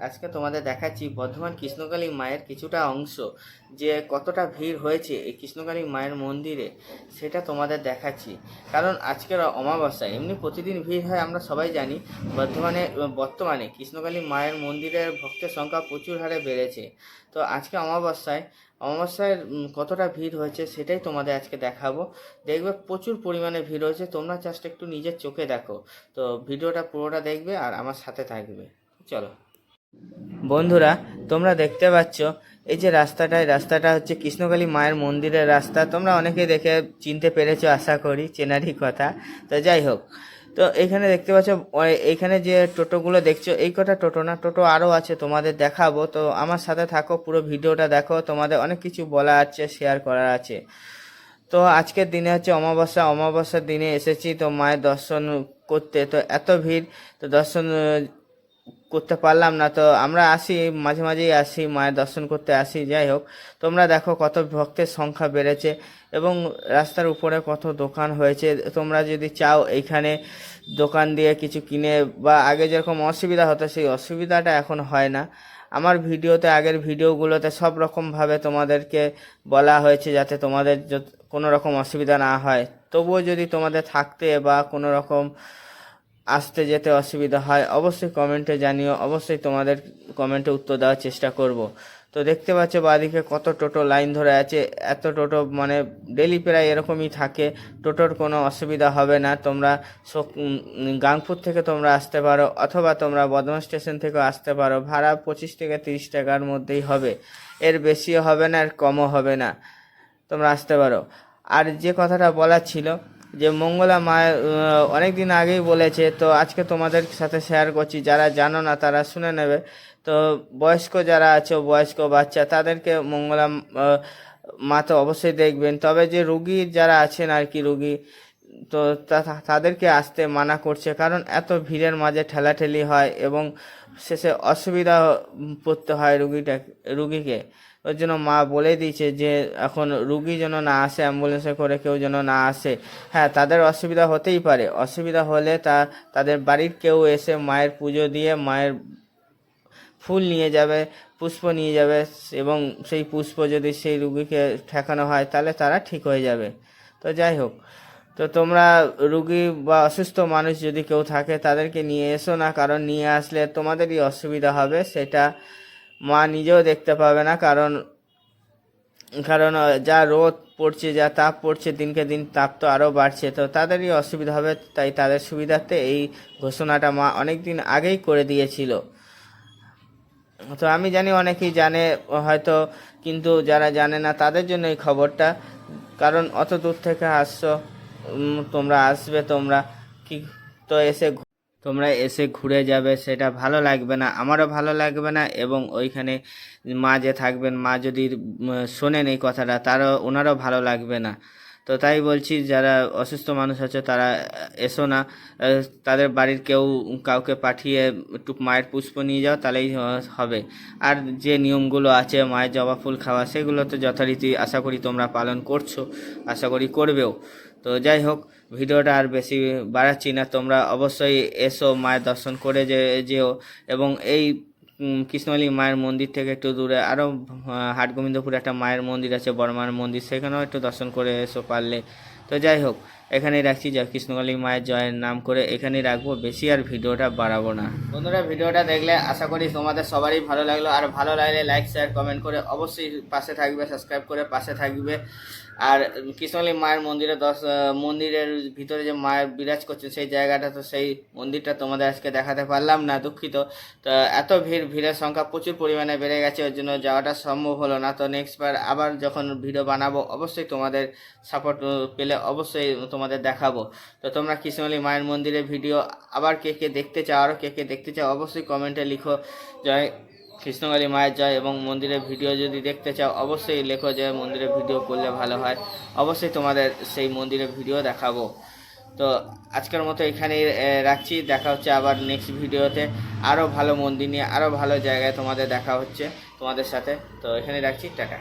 আজকে তোমাদের দেখাচ্ছি বর্ধমান কৃষ্ণকালী মায়ের কিছুটা অংশ, যে কতটা ভিড় হয়েছে এই কৃষ্ণকালী মায়ের মন্দিরে সেটা তোমাদের দেখাচ্ছি। কারণ আজকের অমাবস্যা, এমনি প্রতিদিন ভিড় হয় আমরা সবাই জানি। বর্তমানে কৃষ্ণকালী মায়ের মন্দিরের ভক্তের সংখ্যা প্রচুর হারে বেড়েছে। তো আজকে অমাবস্যায় কতটা ভিড় হয়েছে সেটাই তোমাদের আজকে দেখাবো। দেখবে প্রচুর পরিমাণে ভিড় হয়েছে, তোমরা জাস্ট একটু নিজের চোখে দেখো। তো ভিডিওটা পুরোটা দেখবে আর আমার সাথে থাকবে। চলো বন্ধুরা, তোমরা দেখতে পাচ্ছ এই যে রাস্তাটা হচ্ছে কৃষ্ণকালী মায়ের মন্দিরের রাস্তা। তোমরা অনেকে দেখে চিনতে পেরেছো, আশা করি চেনারই কথা। তো যাই হোক, তো এইখানে দেখতে পাচ্ছ এইখানে যে টোটোগুলো দেখছো, এই কটা টোটো না, টোটো আরও আছে, তোমাদের দেখাবো। তো আমার সাথে থাকো, পুরো ভিডিওটা দেখো, তোমাদের অনেক কিছু বলা আছে, শেয়ার করার আছে। তো আজকের দিনে হচ্ছে অমাবস্যার দিনে এসেছি তো মায়ের দর্শন করতে। তো এত ভিড়, তো দর্শন করতে পারলাম না। তো আমরা আসি, মাঝে মাঝেই আসি, মায়ের দর্শন করতে আসি। যাই হোক, তোমরা দেখো কত ভক্তের সংখ্যা বেড়েছে এবং রাস্তার উপরে কত দোকান হয়েছে। তোমরা যদি চাও এইখানে দোকান দিয়ে কিছু কিনে, বা আগে যেরকম অসুবিধা হতো সেই অসুবিধাটা এখন হয় না। আমার আগের ভিডিওগুলোতে সব রকমভাবে তোমাদেরকে বলা হয়েছে যাতে তোমাদের কোনো রকম অসুবিধা না হয়। তবুও যদি তোমাদের থাকতে বা কোনো রকম আসতে যেতে অসুবিধা হয়, অবশ্যই কমেন্টে জানিও, অবশ্যই তোমাদের কমেন্টে উত্তর দেওয়ার চেষ্টা করব। তো দেখতে পাচ্ছ বাদিকে কত টোটো লাইন ধরে আছে। এত টোটো মানে ডেলি প্রায় এরকমই থাকে, টোটোর কোনো অসুবিধা হবে না। তোমরা গাংপুর থেকে তোমরা আসতে পারো, অথবা তোমরা বর্ধমান স্টেশন থেকেও আসতে পারো। ভাড়া 25 থেকে 30 টাকার মধ্যেই হবে, এর বেশিও হবে না, এর কমও হবে না। তোমরা আসতে পারো। আর যে কথাটা বলার ছিল, যে মঙ্গলা মা অনেক দিন আগেই বলেছে, তো আজকে তোমাদের সাথে শেয়ার করছি। যারা জানো না তারা শুনে নেবে। তো বয়স্ক যারা আছে, বয়স্ক বাচ্চা, তাদেরকে মঙ্গলা মা তো অবশ্যই দেখবেন। তবে যে রুগী যারা আছেন আর কি, রুগী, তো তাদেরকে আসতে মানা করছে, কারণ এত ভিড়ের মাঝে ঠেলাঠেলি হয় এবং শেষে অসুবিধা পড়তে হয় রুগীকে। ওই জন্য মা বলে দিয়েছে যে এখন রুগী যেন না আসে, অ্যাম্বুলেন্সে করে কেউ যেন না আসে। হ্যাঁ, তাদের অসুবিধা হতেই পারে, অসুবিধা হলে তাদের বাড়ির কেউ এসে মায়ের পুজো দিয়ে মায়ের ফুল নিয়ে যাবে, পুষ্প নিয়ে যাবে, এবং সেই পুষ্প যদি সেই রুগীকে ঠেকানো হয় তাহলে তারা ঠিক হয়ে যাবে। তো যাই হোক, তো তোমরা রুগী বা অসুস্থ মানুষ যদি কেউ থাকে তাদেরকে নিয়ে এসো না, কারণ নিয়ে আসলে তোমাদেরই অসুবিধা হবে। সেটা মা নিজেও দেখতে পাবে না, কারণ কারণ যা রোদ পড়ছে, যা তাপ পড়ছে, দিনকে দিন তাপ তো আরও বাড়ছে, তো তাদেরই অসুবিধা হবে। তাই তাদের সুবিধার্থে এই ঘোষণাটা মা অনেক দিন আগেই করে দিয়েছিল। তো আমি জানি অনেকেই জানে হয়তো, কিন্তু যারা জানে না তাদের জন্য এই খবরটা। কারণ অত দূর থেকে আসছো, তোমরা আসবে, তোমরা কি তো তোমরা এসে ঘুরে যাবে, সেটা ভালো লাগবে না, আমারও ভালো লাগবে না। এবং ওইখানে মা যে থাকবেন, মা যদি শোনেন এই কথাটা, ওনারও ভালো লাগবে না। তো তাই বলছি, যারা অসুস্থ মানুষ আছে তারা এসো না। তাদের বাড়ির কাউকে পাঠিয়ে একটু মায়ের পুষ্প নিয়ে যাও, তাহলেই হবে। আর যে নিয়মগুলো আছে মায়ের জবা ফুল খাওয়া, সেগুলো তো যথারীতি আশা করি তোমরা পালন করছো, আশা করি করবেও। তো যাই হোক, ভিডিওটা আর বেশি বাড়াচ্ছি না। তোমরা অবশ্যই এসো, মায়ের দর্শন করে যেও। এবং এই কৃষ্ণকালী মায়ের মন্দির থেকে একটু দূরে আরও হাটগোবিন্দপুরে একটা মায়ের মন্দির আছে, বড় মায়ের মন্দির, সেখানেও একটু দর্শন করে এসো পারলে। তো যাই হোক, এখানেই রাখছি। জয় কৃষ্ণকালী মায়ের জয়ের নাম করে এখানেই রাখবো, বেশি আর ভিডিওটা বাড়াবো না। বন্ধুরা, ভিডিওটা দেখলে আশা করি তোমাদের সবারই ভালো লাগলো। আর ভালো লাগলে লাইক, শেয়ার, কমেন্ট করে অবশ্যই পাশে থাকবে, সাবস্ক্রাইব করে পাশে থাকবে। আর কৃষ্ণকালী মায়ের মন্দিরের ভিতরে যে মায়ের বিরাজ করছে সেই জায়গাটা, তো সেই মন্দিরটা তোমাদের আজকে দেখাতে পারলাম না, দুঃখিত। তো এত ভিড়ের সংখ্যা প্রচুর পরিমাণে বেড়ে গেছে, ওর জন্য যাওয়াটা সম্ভব হলো না। তো নেক্সট বার আবার যখন ভিডিও বানাবো, অবশ্যই তোমাদের সাপোর্ট পেলে অবশ্যই তোমাদের দেখাবো। তো তোমরা কৃষ্ণকালী মায়ের মন্দিরের ভিডিও আবার কে কে দেখতে চাও, আরও কে কে দেখতে চাও, অবশ্যই কমেন্টে লিখো জয় কৃষ্ণকালী মায়ের জয়। এবং মন্দিরের ভিডিও যদি দেখতে চাও অবশ্যই লেখো যে মন্দিরের ভিডিও করলে ভালো হয়, অবশ্যই তোমাদের সেই মন্দিরের ভিডিও দেখাবো। তো আজকের মতো এখানেই রাখছি, দেখা হচ্ছে আবার নেক্সট ভিডিওতে আরও ভালো মন্দির নিয়ে, আরও ভালো জায়গায় তোমাদের দেখা হচ্ছে তোমাদের সাথে। তো এখানেই রাখছি, টাটা।